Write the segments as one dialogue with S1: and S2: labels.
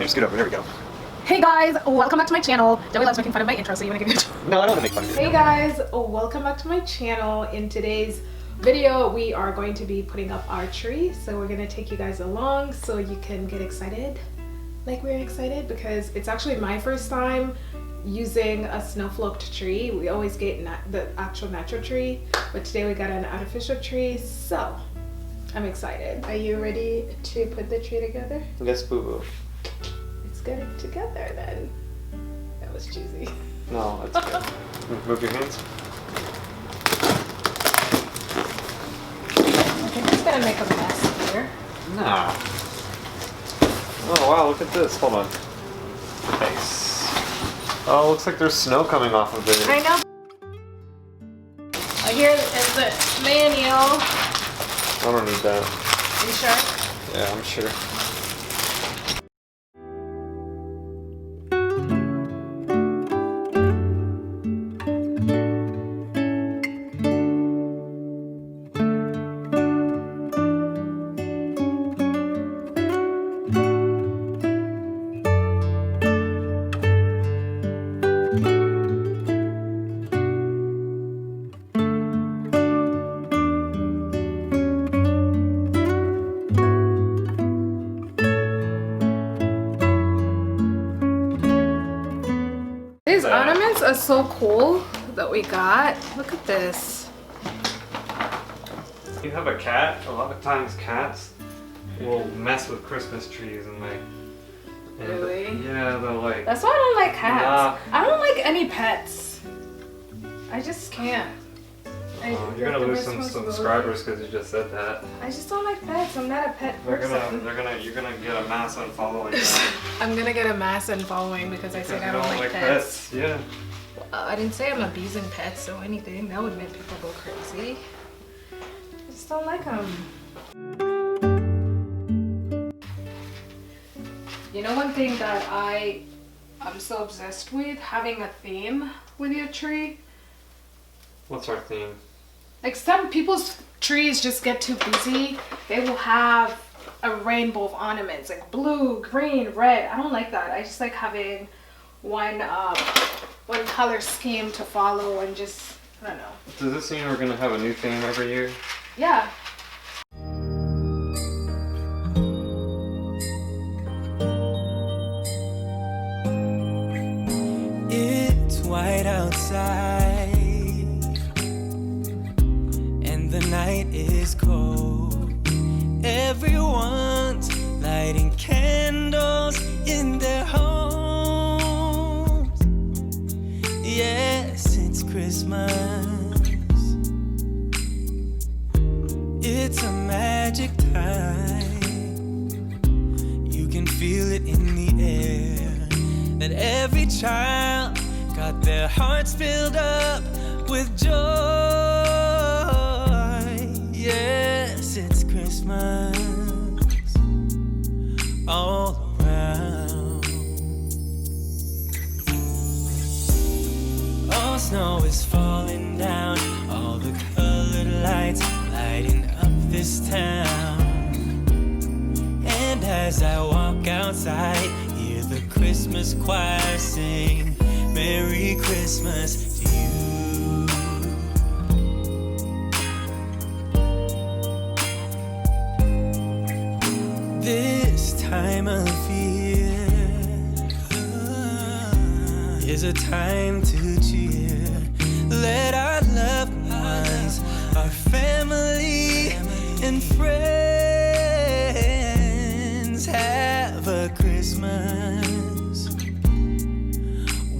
S1: over, scoot over, there we go.
S2: Hey guys, welcome back to my channel. Joey loves making fun of my intro, so you wanna give me a
S1: No, I don't want to make fun of you.
S2: Hey guys, welcome back to my channel. In today's video, we are going to be putting up our tree. So we're gonna take you guys along so you can get excited like we're excited, because it's actually my first time using a snow-floked tree. We always get the actual natural tree, but today we got an artificial tree, so I'm excited. Are you ready to put the tree together?
S1: Yes, boo-boo.
S2: Let's get it together then. That was cheesy.
S1: No, that's good. Move your hands.
S2: I think it's gonna make a mess here.
S1: Nah. Oh wow, look at this. Hold on. Nice. Oh, looks like there's snow coming off of it.
S2: I know. Here is the manual.
S1: I don't need that.
S2: Are you sure?
S1: Yeah, I'm sure.
S2: These ornaments are so cool that we got. Look at this.
S1: You have a cat. A lot of times cats will mess with Christmas trees and like.
S2: Really?
S1: Yeah, they'll like.
S2: That's why I don't like cats.
S1: Nah.
S2: I don't like any pets. I just can't.
S1: You're gonna lose some subscribers because you just said that.
S2: I just don't like pets. I'm not a pet person.
S1: You're gonna get a mass unfollowing now.
S2: I'm gonna get a mass unfollowing because I said I don't like pets.
S1: Yeah.
S2: I didn't say I'm abusing pets or anything. That would make people go crazy. I just don't like them. You know, one thing that I'm so obsessed with, having a theme with your tree.
S1: What's our theme?
S2: Like some people's trees just get too busy. They will have a rainbow of ornaments, like blue, green, red. I don't like that. I just like having one color scheme to follow and just, I don't know.
S1: Does this mean we're gonna have a new theme every year?
S2: Yeah.
S3: It's white outside. The night is cold. Everyone's lighting candles in their homes. Yes, it's Christmas. It's a magic time. You can feel it in the air, that every child got their hearts filled up with joy. Yes, it's Christmas all around. All snow is falling down, all the colored lights lighting up this town. And as I walk outside, hear the Christmas choir sing, Merry Christmas to you. This time of year is a time to cheer. Let our loved ones, our family and friends have a Christmas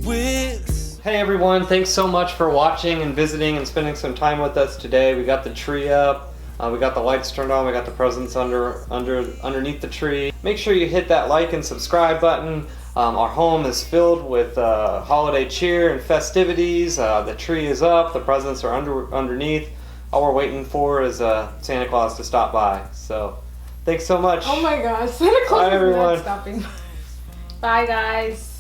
S3: with.
S1: Hey everyone, thanks so much for watching and visiting and spending some time with us today. We got the tree up. We got the lights turned on, we got the presents underneath the tree. Make sure you hit that like and subscribe button. Our home is filled with holiday cheer and festivities. The tree is up, the presents are underneath. All we're waiting for is Santa Claus to stop by. So, thanks so much.
S2: Oh my gosh, Santa Claus
S1: Bye,
S2: is
S1: everyone.
S2: not stopping. Bye guys.